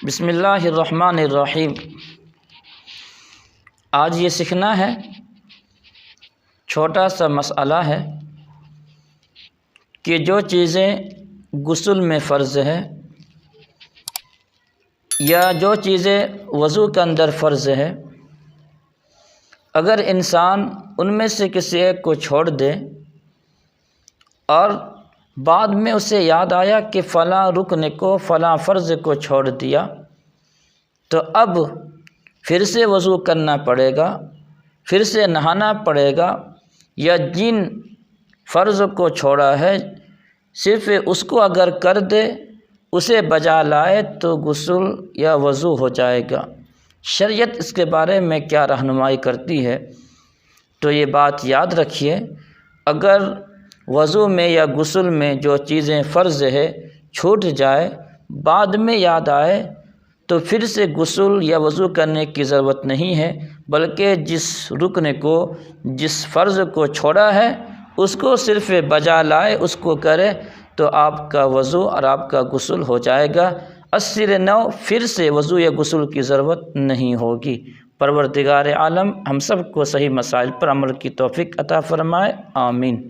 بسم اللہ الرحمن الرحیم۔ آج یہ سیکھنا ہے، چھوٹا سا مسئلہ ہے کہ جو چیزیں غسل میں فرض ہے یا جو چیزیں وضو کے اندر فرض ہے، اگر انسان ان میں سے کسی ایک کو چھوڑ دے اور بعد میں اسے یاد آیا کہ فلاں رکن کو، فلاں فرض کو چھوڑ دیا، تو اب پھر سے وضو کرنا پڑے گا، پھر سے نہانا پڑے گا، یا جن فرض کو چھوڑا ہے صرف اس کو اگر کر دے، اسے بجا لائے تو غسل یا وضو ہو جائے گا۔ شریعت اس کے بارے میں کیا رہنمائی کرتی ہے؟ تو یہ بات یاد رکھیے، اگر وضو میں یا غسل میں جو چیزیں فرض ہے چھوٹ جائے، بعد میں یاد آئے، تو پھر سے غسل یا وضو کرنے کی ضرورت نہیں ہے، بلکہ جس رکن کو، جس فرض کو چھوڑا ہے اس کو صرف بجا لائے، اس کو کرے تو آپ کا وضو اور آپ کا غسل ہو جائے گا۔ اثر نو پھر سے وضو یا غسل کی ضرورت نہیں ہوگی۔ پروردگار عالم ہم سب کو صحیح مسائل پر عمل کی توفیق عطا فرمائے، آمین۔